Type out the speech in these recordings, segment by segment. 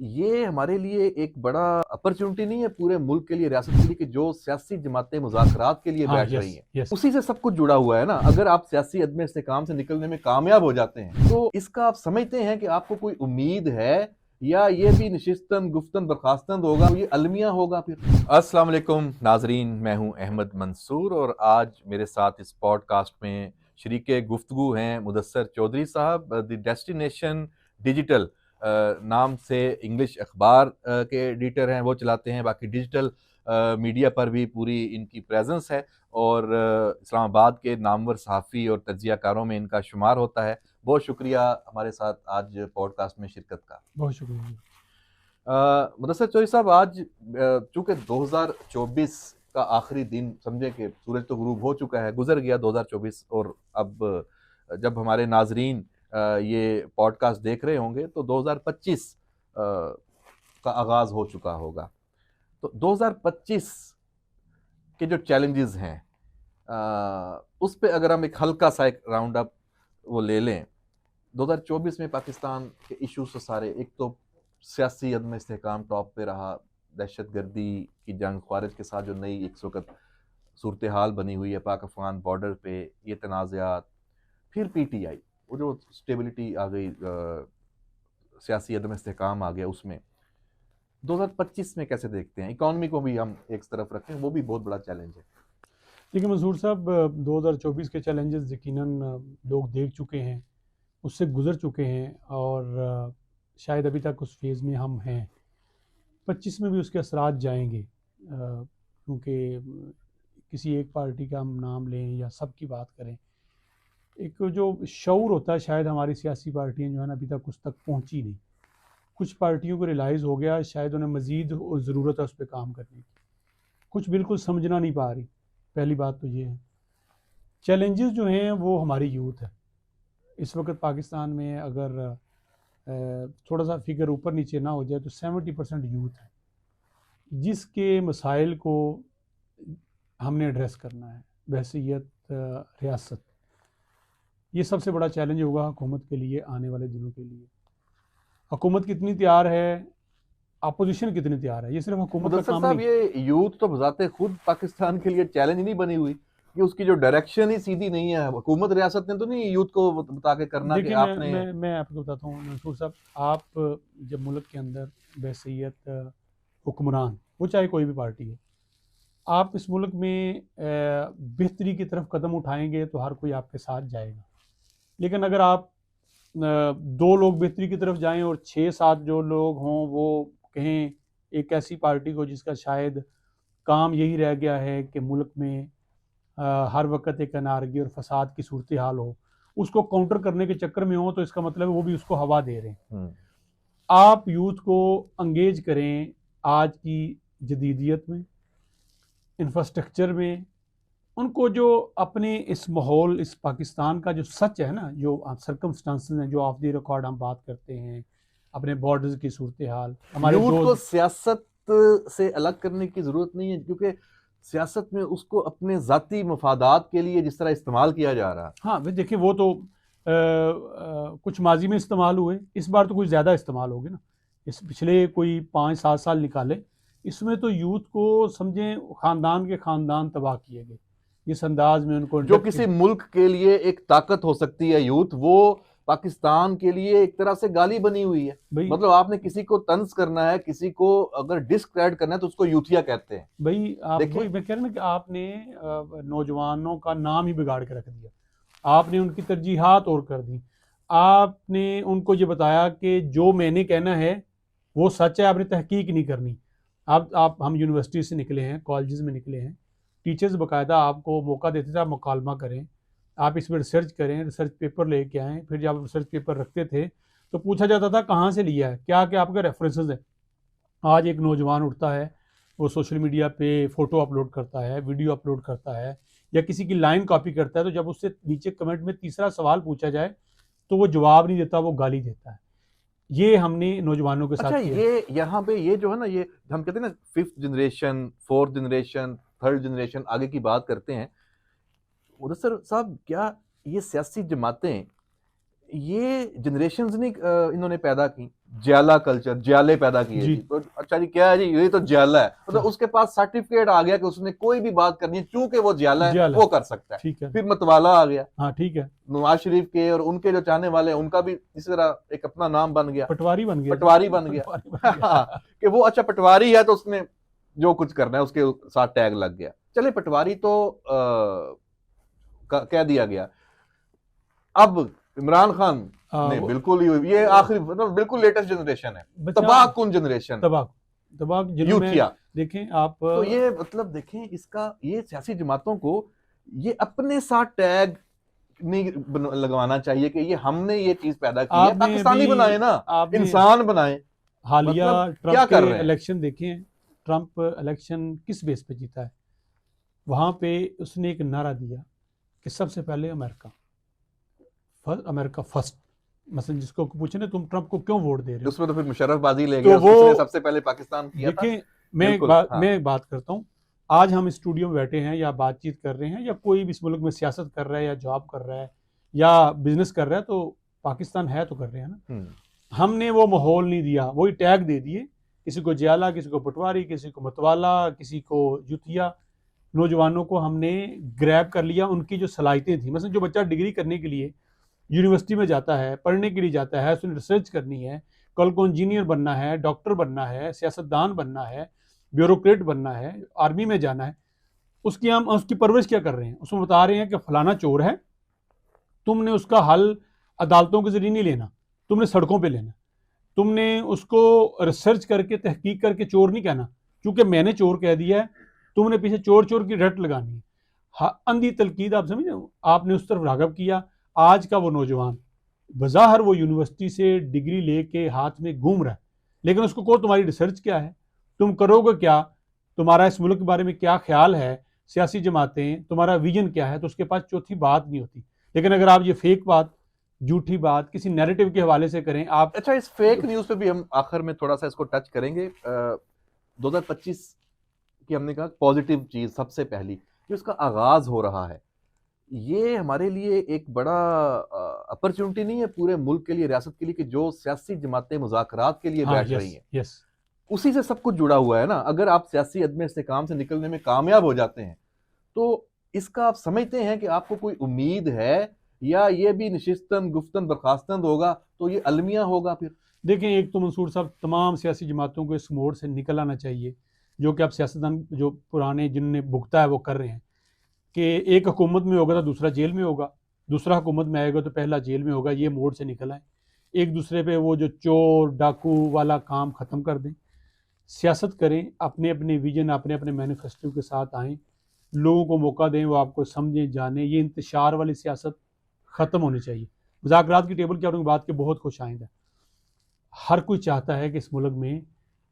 ये हमारे लिए एक बड़ा अपॉर्चुनिटी नहीं है पूरे मुल्क के लिए, रियासत के लिए, कि जो सियासी जमातें मुज़ाकरात के लिए हाँ, बैठ रही यस हैं, यस उसी से सब कुछ जुड़ा हुआ है ना। अगर आप सियासी अदम इस्तेकाम से निकलने में कामयाब हो जाते हैं, तो इसका आप समझते हैं कि आपको कोई उम्मीद है, या ये भी नशिस्तन गुफ्तन बर्खास्तन होगा, ये अलमिया होगा फिर। अस्सलाम वालेकुम नाजरीन, मैं हूं अहमद मंसूर और आज मेरे साथ इस पॉडकास्ट में शरीके गुफ्तगू हैं मुदस्सर चौधरी साहब। द डेस्टिनेशन डिजिटल नाम से इंग्लिश अखबार के एडिटर हैं, वो चलाते हैं। बाकी डिजिटल मीडिया पर भी पूरी इनकी प्रेजेंस है और इस्लामाबाद के नामवर सहाफ़ी और तज्ज़ियाकारों में इनका शुमार होता है। बहुत शुक्रिया हमारे साथ आज पॉडकास्ट में शिरकत का। बहुत शुक्रिया। मुदस्सर चौधरी साहब, आज चूँकि 2024 का आखिरी दिन, समझें कि सूरज तो गुरूब हो चुका है, गुजर गया 2024, और अब जब हमारे नाजरीन ये पॉडकास्ट देख रहे होंगे तो 2025 का आगाज़ हो चुका होगा। तो 2025 के जो चैलेंजेस हैं, उस पे अगर हम एक हल्का सा एक राउंड अप वो ले लें। 2024 में पाकिस्तान के इश्यूज तो सारे, एक तो सियासी अदम इस्तेहकाम टॉप पे रहा, दहशत गर्दी की जंग, ख्वारिज के साथ जो नई इस वक्त सूरत हाल बनी हुई है पाक अफगान बॉर्डर पे, ये तनाज़ात, फिर PTI, वो जो स्टेबिलिटी आ गई, सियासी अदम इस्तेहकाम आ गया उसमें। 2025 में कैसे देखते हैं? इकॉनमी को भी हम एक तरफ रखें, वो भी बहुत बड़ा चैलेंज है। देखिए मंसूर साहब, 2024 के चैलेंजेस यकीनन लोग देख चुके हैं, उससे गुजर चुके हैं और शायद अभी तक उस फेज़ में हम हैं। 25 में भी उसके असरात जाएंगे, क्योंकि किसी एक पार्टी का हम नाम लें या सब की बात करें, एक जो शऊर होता है, शायद हमारी सियासी पार्टियां जो है ना अभी तक उस तक पहुंची नहीं। कुछ पार्टियों को रियलाइज़ हो गया, शायद उन्हें मज़ीद ज़रूरत है उस पर काम करने की, कुछ बिल्कुल समझना नहीं पा रही। पहली बात तो ये है। चैलेंजेस जो हैं वो हमारी यूथ है। इस वक्त पाकिस्तान में अगर थोड़ा सा फिगर ऊपर नीचे ना हो जाए तो 70% यूथ है, जिसके मसाइल को हमने एड्रेस करना है बहसीयत रियासत। ये सबसे बड़ा चैलेंज होगा हुकूमत के लिए आने वाले दिनों के लिए। हुकूमत कितनी तैयार है, अपोजिशन कितनी तैयार है, ये सिर्फ हुकूमत का मुदस्सर काम साहब, नहीं। ये यूथ तो बजाते खुद पाकिस्तान के लिए चैलेंज नहीं बनी हुई, कि उसकी जो डायरेक्शन ही सीधी नहीं है। हुकूमत रियासत ने तो नहीं यूथ को बता के करना कि देखिए मैं आपने। मैं मैं आपको बताता हूँ मंसूर साहब, आप जब मुल्क के अंदर बहसीयत हुक्मरान, वो चाहे कोई भी पार्टी है, आप इस मुल्क में बेहतरी की तरफ कदम उठाएंगे तो हर कोई आपके साथ जाएगा। लेकिन अगर आप दो लोग बेहतरी की तरफ जाएं और छः सात जो लोग हों वो कहें एक ऐसी पार्टी को जिसका शायद काम यही रह गया है कि मुल्क में हर वक्त एक अनारगी और फसाद की सूरत हाल हो, उसको काउंटर करने के चक्कर में हो, तो इसका मतलब है वो भी उसको हवा दे रहे हैं। आप यूथ को अंगेज करें आज की जदीदियत में, इंफ्रास्ट्रक्चर में, उनको जो अपने इस माहौल, इस पाकिस्तान का जो सच है ना, जो सर्कमस्टांसेस हैं, जो ऑफ द रिकॉर्ड हम बात करते हैं, अपने बॉर्डर्स की सूरत हाल, हमारे यूथ दो। को सियासत से अलग करने की जरूरत नहीं है, क्योंकि सियासत में उसको अपने जाती मफादात के लिए जिस तरह इस्तेमाल किया जा रहा है। हाँ भाई देखिए, वो तो कुछ माजी में इस्तेमाल हुए, इस बार तो कुछ ज़्यादा इस्तेमाल हो गए ना। इस पिछले कोई 5-7 साल निकाले, इसमें तो यूथ को समझें ख़ानदान के ख़ानदान तबाह किए गए, इस अंदाज में उनको जो इंडक्ट किसी किया। मुल्क के लिए एक ताकत हो सकती है यूथ, वो पाकिस्तान के लिए एक तरह से गाली बनी हुई है। भाई मतलब आपने किसी को तंज करना है, किसी को अगर डिस्क्रेडिट करना है, तो उसको यूथिया कहते हैं। भाई आप देखें, वही मैं कह रहा ना कि आपने नौजवानों का नाम ही बिगाड़ के रख दिया, आपने उनकी तरजीहात और कर दी। आपने उनको ये बताया कि जो मैंने कहना है वो सच है, आपने तहकीक नहीं करनी। आप हम यूनिवर्सिटी से निकले हैं, कॉलेजेस में निकले हैं, टीचर्स बाकायदा आपको मौका देते थे आप मुकालमा करें, आप इस पर रिसर्च करें, रिसर्च पेपर लेके आएँ। फिर जब आप रिसर्च पेपर रखते थे तो पूछा जाता था कहाँ से लिया है, क्या क्या आपके रेफरेंसेस है। आज एक नौजवान उठता है, वो सोशल मीडिया पे फ़ोटो अपलोड करता है, वीडियो अपलोड करता है, या किसी की लाइन कॉपी करता है, तो जब उससे नीचे कमेंट में तीसरा सवाल पूछा जाए तो वो जवाब नहीं देता, वो गाली देता है। ये हमने नौजवानों के साथ अच्छा, किया। ये यहाँ पे ये जो है ना, ये हम कहते हैं ना, 5th generation, 4th generation, 3rd generation, आगे की बात करते हैं। मुदस्सर साहब, क्या ये सियासी जमातें, ये जनरेशन्स नहीं इन्होंने पैदा की? ज्याला कल्चर, ज्याले पैदा किए जी। जी। तो अच्छा जी, क्या है जी, ये तो ज्याला है, मतलब उसके पास सर्टिफिकेट आ गया कि उसने कोई भी बात करनी है, चूंकि वो ज्याला है ज्याला, वो कर सकता है। ठीक है। फिर मतवाला आ गया, हाँ ठीक है। नवाज शरीफ के और उनके जो चाहने वाले हैं उनका भी इसी तरह एक अपना नाम बन गया, पटवारी बन गया जी। पटवारी बन गया। पटवारी बन गया। कि वो अच्छा पटवारी है तो उसने जो कुछ करना है उसके साथ टैग लग गया। चले पटवारी तो कह दिया गया। अब इमरान खान ने वो बिल्कुल ही, ये आखिरी मतलब बिल्कुल लेटेस्ट जनरेशन है, बचा तबाहकुन जनरेशन, तबाक तबाक जिन्होंने यूथिया। देखें आप तो ये मतलब देखें इसका, ये सियासी जमातों को ये अपने साथ टैग नहीं लगवाना चाहिए कि ये हमने ये चीज पैदा की है, आपने पाकिस्तानी अभी बनाए ना, आपने इंसान बनाए। हालिया मतलब ट्रंप क्या के कर रहे हैं? इलेक्शन देखे हैं। ट्रंप इलेक्शन किस बेस पे जीता है? वहां पे उसने एक नारा दिया कि सबसे पहले अमेरिका अमेरिका फर्स्ट। मसलन जिसको पूछे ना तुम ट्रंप को क्यों वोट दे रहे हो, उसमें तो फिर मुशर्रफबाजी ले तो गया, वो उसने सबसे पहले पाकिस्तान किया था। देखें बिल्कुल हाँ। मैं एक बात करता हूँ। आज हम स्टूडियो में बैठे हैं या बातचीत कर रहे हैं या कोई भी इस मुल्क में सियासत कर रहा है या जॉब कर रहा है या बिजनेस कर रहा है, तो पाकिस्तान है तो कर रहे हैं ना। हमने वो माहौल नहीं दिया, वही टैग दे दिए, किसी को ज्याला, किसी को पटवारी, किसी को मतवाला, किसी को जुतिया। नौजवानों को हमने ग्रैब कर लिया, उनकी जो सलाहियतें थी। मतलब जो बच्चा डिग्री करने के लिए यूनिवर्सिटी में जाता है, पढ़ने के लिए जाता है, उसने रिसर्च करनी है, कल को इंजीनियर बनना है, डॉक्टर बनना है, सियासतदान बनना है, ब्यूरोक्रेट बनना है, आर्मी में जाना है, उसकी हम उसकी परवरिश क्या कर रहे हैं? उसमें बता रहे हैं कि फलाना चोर है, तुमने उसका हल अदालतों के जरिए नहीं लेना, तुमने सड़कों पे लेना। तुमने उसको रिसर्च करके तहकीक करके चोर नहीं कहना, क्योंकि मैंने चोर कह दिया है, तुमने पीछे चोर चोर की रट लगानी है। हाँ, अंधी तलकीद आप समझे, आपने उस तरफ रागब किया। आज का वो नौजवान बज़ाहिर वो यूनिवर्सिटी से डिग्री लेके हाथ में घूम रहा है, लेकिन उसको कहो तुम्हारी रिसर्च क्या है, तुम करोगे क्या, तुम्हारा इस मुल्क के बारे में क्या ख्याल है, सियासी जमातें, तुम्हारा विजन क्या है, तो उसके पास चौथी बात नहीं होती। लेकिन अगर आप ये फेक बात, झूठी बात किसी नैरेटिव के हवाले से करें आप। अच्छा, इस फेक न्यूज पे भी हम आखिर में थोड़ा सा इसको टच करेंगे। 2025 की हमने कहा पॉजिटिव चीज सबसे पहली कि उसका आगाज हो रहा है, ये हमारे लिए एक बड़ा अपॉर्चुनिटी नहीं है पूरे मुल्क के लिए, रियासत के लिए, कि जो सियासी जमातें मुज़ाकरात के लिए हाँ, बैठ रही हैं, यस उसी से सब कुछ जुड़ा हुआ है ना। अगर आप सियासी अदम इस्तेकाम से निकलने में कामयाब हो जाते हैं तो इसका आप समझते हैं कि आपको कोई उम्मीद है, या ये भी नशिस्तन गुफ्तन बर्खास्तन होगा, तो ये अलमिया होगा फिर? देखें, एक तो मंसूर साहब तमाम सियासी जमातों को इस मोड़ से निकल आना चाहिए, जो कि अब सियासतदान जो पुराने जिनने भुगता है वो कर रहे हैं, कि एक हुकूमत में होगा तो दूसरा जेल में होगा, दूसरा हुकूमत में आएगा तो पहला जेल में होगा। ये मोड़ से निकल आए, एक दूसरे पे वो जो चोर डाकू वाला काम ख़त्म कर दें, सियासत करें, अपने अपने विजन, अपने अपने मैनिफेस्टो के साथ आएँ, लोगों को मौका दें, वो आपको समझें जानें। ये इंतशार वाली सियासत ख़त्म होनी चाहिए। मुज़ाकरात की टेबल की आपने बात के बहुत खुश आइंदा। हर कोई चाहता है कि इस मुल्क में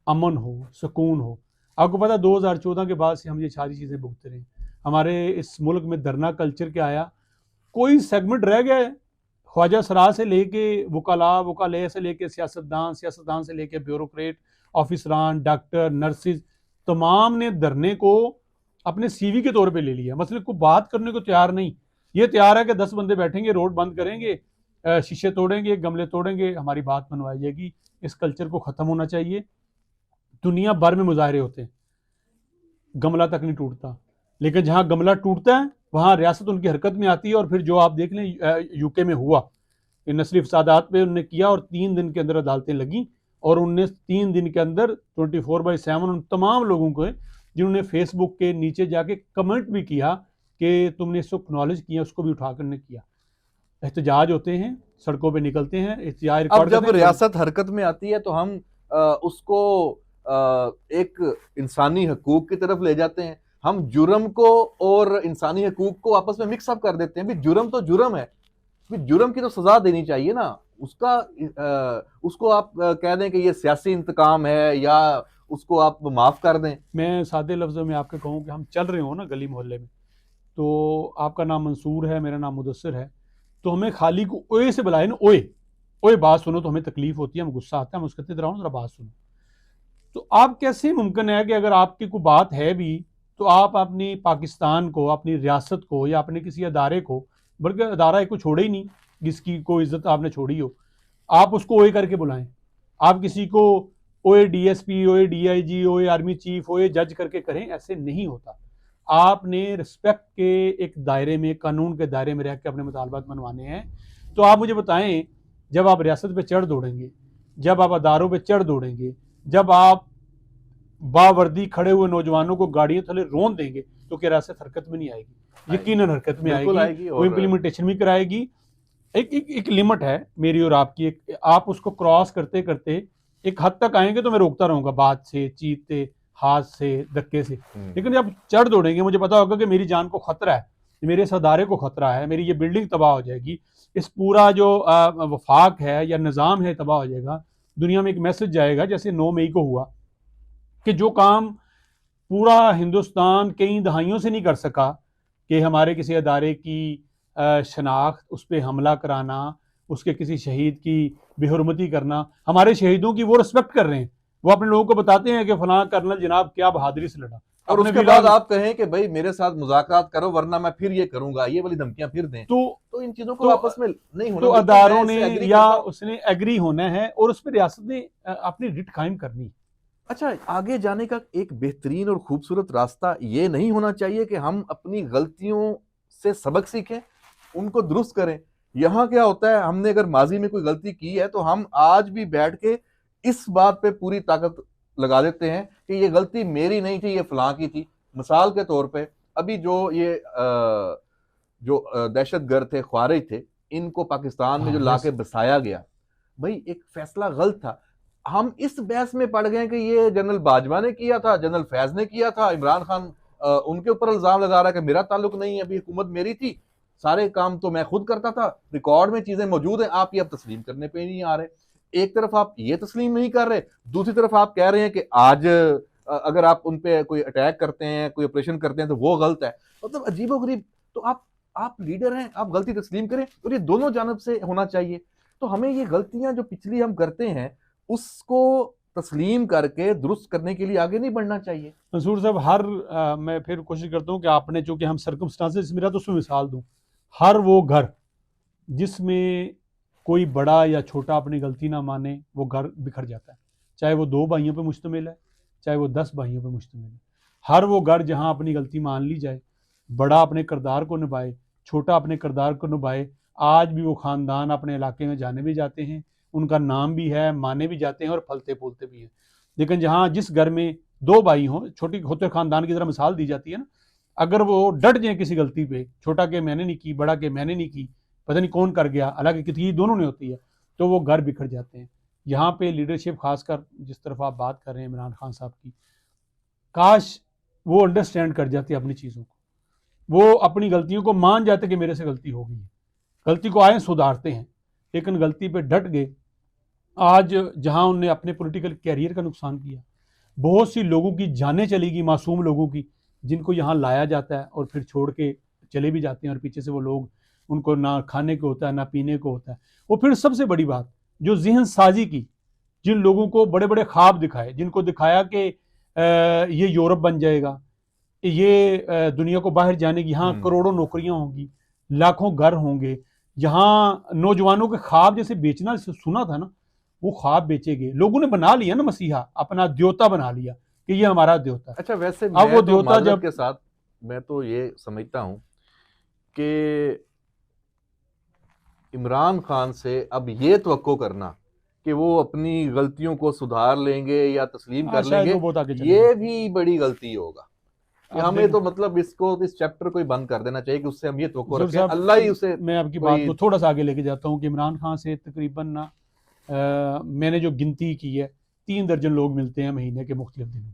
अमन हो, सुकून हो। आपको पता है 2014 के बाद से हम ये सारी चीज़ें भुगत रहे हैं। हमारे इस मुल्क में धरना कल्चर क्या आया, कोई सेगमेंट रह गया है? ख्वाजा सरा से लेके वकला, वकले से लेके सियासतदान, सियासतदान से लेके ब्यूरोक्रेट, ऑफिसरान, डॉक्टर, नर्सिस, तमाम ने धरने को अपने सीवी के तौर पे ले लिया। मसले को बात करने को तैयार नहीं। ये तैयार है कि 10 बंदे बैठेंगे, रोड बंद करेंगे, शीशे तोड़ेंगे, गमले तोड़ेंगे, हमारी बात मनवाई जाएगी। इस कल्चर को ख़त्म होना चाहिए। दुनिया भर में मुजाहरे होते हैं, गमला तक नहीं टूटता, लेकिन जहाँ गमला टूटता है वहाँ रियासत उनकी हरकत में आती है। और फिर जो आप देख लें यूके में हुआ, नस्ली फसादात पे उन्होंने किया और 3 दिन के अंदर अदालतें लगी, और उनने 3 दिन के अंदर 24/7 उन तमाम लोगों को जिन्होंने फेसबुक के नीचे जाके कमेंट भी किया कि तुमने इसको एक्नॉलेज किया, उसको भी उठा कर किया। एहतजाज होते हैं, सड़कों पे निकलते हैं, एहतजाज अब रिकॉर्ड जब करते हैं। रियासत हरकत में आती है तो हम उसको एक इंसानी हकूक की तरफ ले जाते हैं। हम जुर्म को और इंसानी हकूक को आपस में मिक्स अप कर देते हैं। भी जुर्म तो जुर्म है, भी जुर्म की तो सजा देनी चाहिए ना। उसको आप कह दें कि ये सियासी इंतकाम है, या उसको आप माफ कर दें। मैं सादे लफ्ज़ों में आपके कहूँ कि हम चल रहे हो ना गली मोहल्ले में, तो आपका नाम मंसूर है, मेरा नाम मुदस्सिर है, तो हमें खाली को ओए से बुलाए ना, ओए ओए बात सुनो, तो हमें तकलीफ होती है, हमें गुस्सा आता है, हम उसके कहते रहो जरा बात सुनो। तो आप कैसे मुमकिन है कि अगर आपकी कोई बात है भी, तो आप अपनी पाकिस्तान को, अपनी रियासत को, या अपने किसी अदारे को, बल्कि अदारा एक को छोड़े ही नहीं जिसकी कोई इज्जत आपने छोड़ी हो, आप उसको ओए करके बुलाएं। आप किसी को ओए डीएसपी, ओए डीआईजी, ओए आर्मी चीफ, ओए जज करके करें, ऐसे नहीं होता। आपने रिस्पेक्ट के एक दायरे में, कानून के दायरे में रह के अपने मुतालबात मनवाने हैं। तो आप मुझे बताएं, जब आप रियासत पे चढ़ दौड़ेंगे, जब आप अदारों पे चढ़ दौड़ेंगे, जब आप बावर्दी खड़े हुए नौजवानों को गाड़ियों थले रोन देंगे, तो क्या रियासत हरकत में नहीं आएगी? यकीनन हरकत में बिल्कुल आएगी, आएगी। वो और इम्प्लीमेंटेशन भी कराएगी। एक लिमिट है मेरी और आपकी, एक आप उसको क्रॉस करते करते एक हद तक आएंगे तो मैं रोकता रहूंगा, बात से, चीते, हाथ से, धक्के से। लेकिन जब चढ़ दौड़ेंगे, मुझे पता होगा कि मेरी जान को खतरा है, मेरे इस अदारे को खतरा है, मेरी ये बिल्डिंग तबाह हो जाएगी, इस पूरा जो वफाक है या निज़ाम है तबाह हो जाएगा। दुनिया में एक मैसेज जाएगा, जैसे 9 मई को हुआ, कि जो काम पूरा हिंदुस्तान कई दहाइयों से नहीं कर सका, कि हमारे किसी अदारे की शनाख्त, उस पर हमला कराना, उसके किसी शहीद की बेहुरमती करना, हमारे शहीदों की वो रिस्पेक्ट कर रहे हैं, वो अपने लोगों को बताते हैं कि फलां कर्नल जनाब क्या बहादुरी से लड़ा। और अपने उसके वीरान, बाद आप कहें कि भाई मेरे साथ मुज़ाकरात करो वरना मैं फिर ये करूंगा, ये वाली धमकियां फिर दें, तो इन चीजों को तो आपस में नहीं होना। तो बिल्कुल मैं अदारों ने इससे एग्री या करता हूं। उसने एग्री होना है, और उस पर रियासत ने अपनी रिट कायम करनी है। अच्छा, आगे जाने का एक बेहतरीन और खूबसूरत रास्ता ये नहीं होना चाहिए कि हम अपनी गलतियों से सबक सीखें, उनको दुरुस्त करें? यहाँ क्या होता है, हमने अगर माजी में कोई गलती की है तो हम आज भी बैठ के इस बात पे पूरी ताकत लगा देते हैं कि ये गलती मेरी नहीं थी, ये फलां की थी। मिसाल के तौर पे अभी जो दहशतगर्द थे, ख्वारिज थे, इनको पाकिस्तान में जो हाँ, लाके यस। बसाया गया, भाई एक फैसला गलत था। हम इस बहस में पड़ गए कि ये जनरल बाजवा ने किया था, जनरल फैज ने किया था, इमरान खान उनके ऊपर इल्जाम लगा रहा है कि मेरा ताल्लुक नहीं है, अभी हुकूमत मेरी थी, सारे काम तो मैं खुद करता था, रिकॉर्ड में चीजें मौजूद हैं, आप ये अब तस्लीम करने पे नहीं आ रहे। एक तरफ आप ये तस्लीम नहीं कर रहे, दूसरी तरफ आप कह रहे हैं कि आज अगर आप उन पे कोई अटैक करते हैं, कोई ऑपरेशन करते हैं तो वो गलत है। मतलब अजीबोगरीब। तो आप लीडर हैं, आप गलती तस्लीम करें, और ये दोनों जानब से होना चाहिए। तो हमें ये गलतियां जो पिछली हम करते हैं उसको तस्लीम करके दुरुस्त करने के लिए आगे नहीं बढ़ना चाहिए। मंसूर साहब, मैं फिर कोशिश करता हूँ कि आपने, चूंकि हम सर्कमस्टांसेस मेरा, तो उसमें मिसाल दूँ। हर वो घर जिसमें कोई बड़ा या छोटा अपनी गलती ना माने, वो घर बिखर जाता है। चाहे वो 2 भाइयों पे मुश्तमिल है, चाहे वो 10 भाइयों पे मुश्तमिल है। हर वो घर जहाँ अपनी गलती मान ली जाए, बड़ा अपने किरदार को निभाए, छोटा अपने किरदार को निभाए, आज भी वो ख़ानदान अपने इलाके में जाने भी जाते हैं, उनका नाम भी है, माने भी जाते हैं और फलते फूलते भी हैं। लेकिन जहाँ जिस घर में 2 भाई हों, छोटी होते ख़ानदान की तरह मिसाल दी जाती है ना, अगर वो डट जाए किसी गलती पे, छोटा के मैंने नहीं की, बड़ा के मैंने नहीं की, पता नहीं कौन कर गया, हालांकि कितनी दोनों ने होती है, तो वो घर बिखर जाते हैं। यहाँ पे लीडरशिप, खासकर जिस तरफ आप बात कर रहे हैं इमरान खान साहब की, काश वो अंडरस्टैंड कर जाते अपनी चीज़ों को, वो अपनी गलतियों को मान जाते कि मेरे से गलती हो गई है, गलती को आए सुधारते हैं। लेकिन गलती पे डट गए। आज जहां उनने अपने पॉलिटिकल कैरियर का नुकसान किया, बहुत सी लोगों की जानें चली गई, मासूम लोगों की, जिनको यहाँ लाया जाता है और फिर छोड़ के चले भी जाते हैं, और पीछे से वो लोग, उनको ना खाने को होता है ना पीने को होता है। वो फिर सबसे बड़ी बात, जो जहन साजी की, जिन लोगों को बड़े बड़े ख्वाब दिखाए, जिनको दिखाया कि ये यूरोप बन जाएगा, ये दुनिया को बाहर जाने की, यहाँ करोड़ों नौकरियां होंगी, लाखों घर होंगे, यहाँ नौजवानों के ख्वाब जैसे बेचना सुना था ना, वो ख्वाब बेचे गए। लोगों ने बना लिया ना मसीहा, अपना द्योता बना लिया कि ये हमारा द्योता है। अच्छा, वैसे अब मैं वो तो द्योता माजरत जब, के साथ मैं तो ये समझता हूं कि इमरान खान से अब ये तवक्को करना कि वो अपनी गलतियों को सुधार लेंगे या तस्लीम कर शायद लेंगे, वो बहुत आगे चले ये गए। भी बड़ी गलती होगा। कि अब हमें देख तो मतलब इसको, इस चैप्टर को ही बंद कर देना चाहिए कि उससे हम ये तवक्को जोर रखें साहब, अल्लाह ही उसे मैं आपकी बात कोई। को थोड़ा सा आगे लेके जाता हूँ कि इमरान खान से तकरीबन ना, मैंने जो गिनती की है, 3 दर्जन लोग मिलते हैं महीने के मुख्तलिफ दिनों,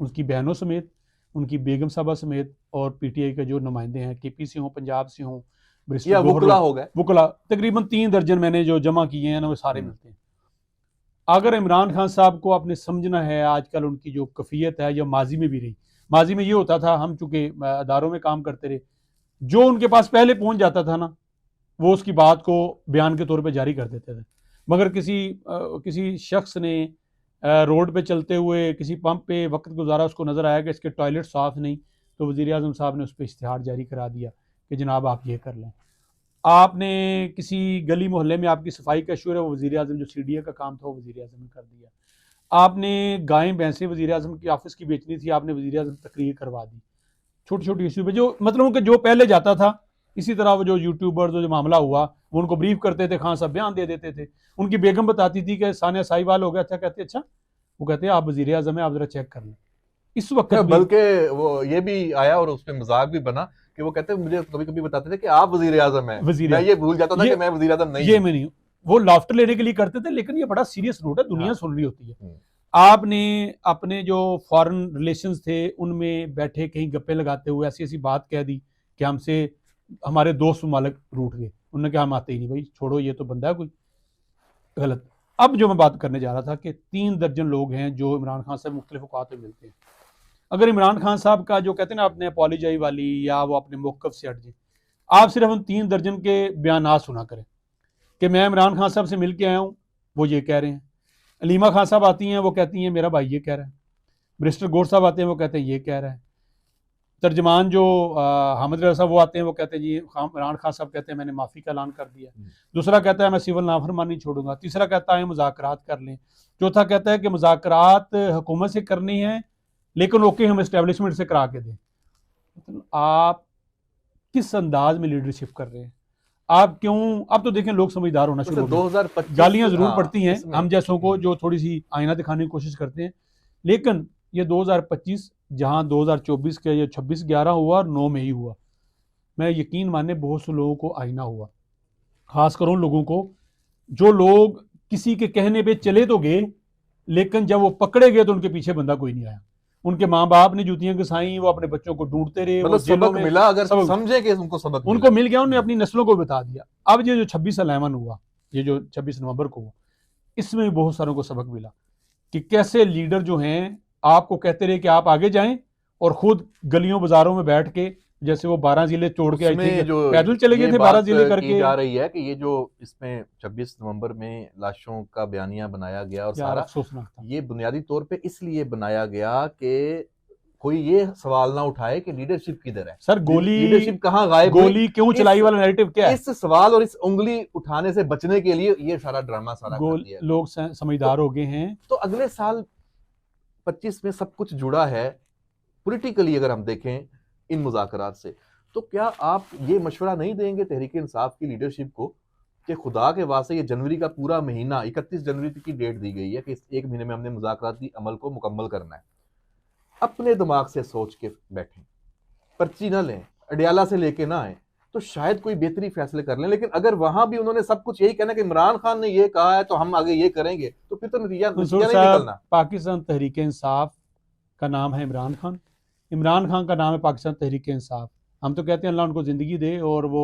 उनकी बहनों समेत, उनकी बेगम साहबा समेत, और पीटीआई के जो नुमाइंदे हैं, केपी से हों, पंजाब से हों, बैरिस्टर या गौहर वुकला हो गए। वकला, तकरीबन 3 दर्जन मैंने जो जमा किए हैं ना, वो सारे मिलते हैं। अगर इमरान खान साहब को आपने समझना है, आजकल उनकी जो कफ़ियत है, या माजी में भी रही, माजी में ये होता था, हम चूंकि अदारों में काम करते रहे, जो उनके पास पहले पहुंच जाता था ना, वो उसकी बात को बयान के तौर पे जारी कर देते थे। मगर किसी शख्स ने रोड पे चलते हुए किसी पंप पे वक्त गुजारा, उसको नज़र आया कि इसके टॉयलेट साफ़ नहीं, तो वज़ीर आज़म साहब ने उस पर इश्तिहार जारी करा दिया कि जनाब आप ये कर लें। आपने किसी गली मोहल्ले में आपकी सफाई का इशू है, वो वज़ीर आज़म जो CDA का काम था वो वज़ीर आज़म ने कर दिया। आपने गायें भैंसें वज़ीर आज़म की ऑफिस की बेचनी थी, आपने वज़ीर आज़म तकरीर करवा दी। छोटी छोटी इशू पे जो मतलब कि जो पहले जाता था, इसी तरह वो जो यूट्यूबर्स जो मामला हुआ वो उनको ब्रीफ करते थे, खान साहब बयान दे देते थे। उनकी बेगम बताती थी कि सानिया साहिवाल हो गया था, कहते अच्छा, वो कहते हैं आप वज़ीर आज़म हैं, आप जरा चेक कर लें। इस वक्त भी बल्कि वो ये भी आया और उस पे मजाक भी बना कि वो कहते हैं मुझे कभी कभी बताते थे कि आप वजीर आजम हैं, वजीर मैं ये भूल जाता था ये कि मैं वजीर आजम नहीं ये हूं। मैं नहीं हूँ, वो लाफ्टर लेने के लिए करते थे, लेकिन ये बड़ा सीरियस नोट है, दुनिया हाँ। सुन रही होती है। हम्म। आपने अपने जो फॉरेन रिलेशंस थे उनमें बैठे कहीं गप्पे लगाते हुए ऐसी ऐसी बात कह दी कि हमसे हमारे दोस्त ममालिक रूठ गए, उन्होंने कहा हम आते ही नहीं भाई, छोड़ो ये तो बंदा है कोई गलत। अब जो मैं बात करने जा रहा था कि 3 दर्जन लोग हैं जो इमरान खान से मुख्तलिफ औकात में मिलते हैं। अगर इमरान खान साहब का जो कहते हैं ना आपने अपॉलोजाई वाली या वो अपने मौकफ से हट जाए, आप सिर्फ उन 3 दर्जन के बयान सुना करें कि मैं इमरान खान साहब से मिल के आया हूँ, वो ये कह रहे हैं। अलीमा खान साहब आती हैं, वो कहती हैं मेरा भाई ये कह रहा है। बैरिस्टर गौर साहब आते हैं, वो कहते हैं ये कह रहा है। तर्जमान जो हामिद रजा साहब वो आते हैं, वो कहते हैं जी इमरान खान साहब कहते हैं मैंने माफ़ी का ऐलान कर दिया। दूसरा कहता है मैं सिविल नाफरमानी छोड़ूंगा। तीसरा कहता है मुज़ाकरात कर लें। चौथा कहता है कि मुज़ाकरात हुकूमत से करनी है लेकिन ओके हम इस्टेब्लिशमेंट से करा के दें। मतलब आप किस अंदाज में लीडरशिप कर रहे हैं? आप क्यों, अब तो देखें लोग समझदार होना शुरू हो गए। 2025 गालियां जरूर हाँ, पड़ती हैं इसमें हम जैसों को जो थोड़ी सी आईना दिखाने की कोशिश करते हैं, लेकिन ये 2025 जहां 2024 के ये 26/11 हुआ और 9 में ही हुआ, मैं यकीन माने बहुत से लोगों को आईना हुआ, खासकर उन लोगों को जो लोग किसी के कहने पे चले तो गए लेकिन जब वो पकड़े गए तो उनके पीछे बंदा कोई नहीं आया। उनके माँ बाप ने जूतियां घिसाई, वो अपने बच्चों को ढूंढते रहे, वो मतलब जेलों सबक में मिला, अगर सबक समझे कि उनको सबक उनको मिला। मिल गया, उन्होंने अपनी नस्लों को बता दिया। अब ये जो 26/11 हुआ, ये जो 26 नवंबर को हुआ, इसमें भी बहुत सारों को सबक मिला कि कैसे लीडर जो हैं आपको कहते रहे कि आप आगे जाएं और खुद गलियों बाजारों में बैठ के, जैसे वो 12 जिले छोड़ के आई उसमें थिंक जो पैदल चले गए ये थे 12 बात जिले की करके। जा रही है कि ये जो इसमें 26 नवंबर में लाशों का बयानिया बनाया गया और यार सारा, अफसोसनाक था। ये बुनियादी तौर पे इसलिए बनाया गया कि कोई ये सवाल ना उठाए कि लीडरशिप किधर है, सर लीडरशिप कहाँ गायब हुई। गोली क्यों चलाई वाला नैरेटिव क्या है? इस सवाल और इस उंगली उठाने से बचने के लिए ये सारा ड्रामा सारा कर दिया गया। लोग समझदार हो गए हैं। तो अगले साल 25 में सब कुछ जुड़ा है पॉलिटिकली, अगर हम देखें इन मुज़ाकरात से, तो क्या आप ये मशवरा नहीं देंगे तहरीक इंसाफ की लीडरशिप को कि खुदा के वास्ते ये जनवरी का पूरा महीना, 31 जनवरी की डेट दी गई है कि इस 1 महीने में हमने मुज़ाकराती अमल को मुकम्मल करना है, अपने दिमाग से सोच के बैठें, पर्ची ना लें, अडियाला से लेके ना आए, तो शायद कोई बेहतरी फैसले कर लें। लेकिन अगर वहां भी उन्होंने सब कुछ यही कहना कि इमरान खान ने ये कहा है तो हम आगे ये करेंगे, तो फिर तो नतीजा नहीं निकलना। पाकिस्तान तहरीक इंसाफ का नाम है इमरान खान, इमरान खान का नाम है पाकिस्तान तहरीक इंसाफ। हम तो कहते हैं अल्लाह उनको जिंदगी दे और वो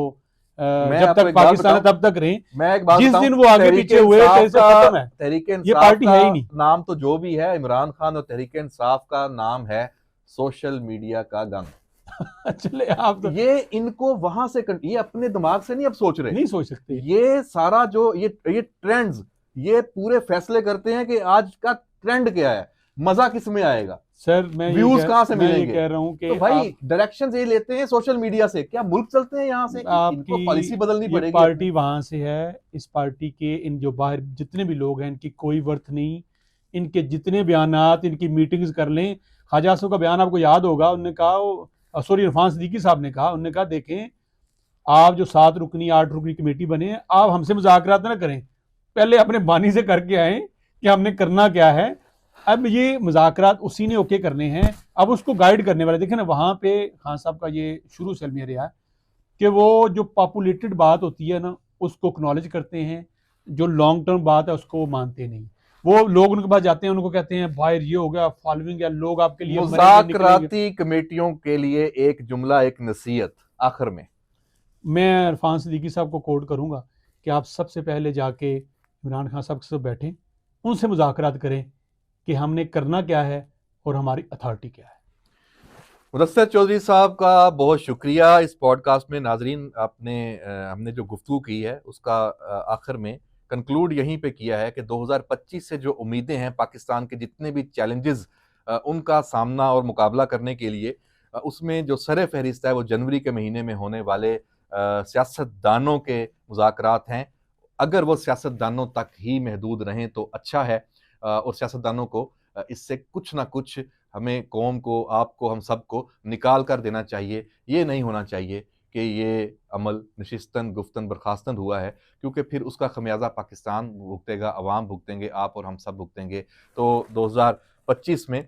जब तक पाकिस्तान है तब तक रहे। मैं एक बात जिस दिन वो आगे पीछे हुए खत्म है, तहरीक ये पार्टी है ही नहीं। नाम तो जो भी है इमरान खान और तहरीक इंसाफ का नाम है सोशल मीडिया का गंग। चले आप तो ये इनको वहां से ये अपने दिमाग से नहीं अब सोच रहे, नहीं सोच सकते। ये सारा जो ये ट्रेंड्स, ये पूरे फैसले करते हैं कि आज का ट्रेंड क्या है, मजा किस में आएगा, सर मैं व्यूज कहां से मिलेंगे। कह रहा हूं कि तो भाई डायरेक्शन ये लेते हैं सोशल मीडिया से, क्या मुल्क चलते हैं यहाँ से? इनको पॉलिसी बदलनी पड़ेगी। पार्टी वहां से है, इस पार्टी के इन जो बाहर जितने भी लोग हैं इनकी कोई वर्थ नहीं। इनके जितने बयानात, इनकी मीटिंग्स कर लें। ख्वाजा आसिफ का बयान आपको याद होगा, उन्होंने कहा, सॉरी इरफान सिद्दीकी साहब ने कहा, उन्होंने कहा देखें आप जो 7 रुकनी 8 रुकनी कमेटी बने, आप हमसे मुज़ाकरात ना करें, पहले अपने बानी से करके आए कि हमने करना क्या है। अब ये मुज़ाकरात उसी ने ओके करने हैं, अब उसको गाइड करने वाले देखें ना, वहाँ पे खान साहब का ये शुरू से अलमिया रहा है कि वो जो पॉपुलेटेड बात होती है ना उसको एक्नॉलेज करते हैं, जो लॉन्ग टर्म बात है उसको वो मानते नहीं। वो लोग उनके पास जाते हैं, उनको कहते हैं भाई ये हो गया फॉलोइंग है, लोग आपके लिए मुज़ाकराती कमेटियों के लिए एक जुमला, एक नसीहत आखिर में मैं इरफान सिद्दीकी साहब को कोट करूंगा कि आप सबसे पहले जाके इमरान खान साहब से बैठें, उनसे मुज़ाकरात करें कि हमने करना क्या है और हमारी अथॉरिटी क्या है। मुदस्सिर चौधरी साहब का बहुत शुक्रिया इस पॉडकास्ट में। नाजरीन, हमने जो गुफ्तगू की है उसका आखिर में कंक्लूड यहीं पे किया है कि 2025 से जो उम्मीदें हैं पाकिस्तान के, जितने भी चैलेंजेस उनका सामना और मुकाबला करने के लिए, उसमें जो सर फहरिस्त है वो जनवरी के महीने में होने वाले सियासतदानों के मुज़ाकरात हैं, अगर वो सियासतदानों तक ही महदूद रहें तो अच्छा है। और सियासतदानों को इससे कुछ ना कुछ हमें कौम को, आपको, हम सबको निकाल कर देना चाहिए। ये नहीं होना चाहिए कि ये अमल नशिस्तन गुफ्तन बर्खास्तन हुआ है, क्योंकि फिर उसका खमियाजा पाकिस्तान भुगतेगा, अवाम भुगतेंगे, आप और हम सब भुगतेंगे। तो 2025 में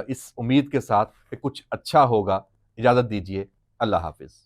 इस उम्मीद के साथ कि कुछ अच्छा होगा, इजाज़त दीजिए। अल्लाह हाफ़िज़।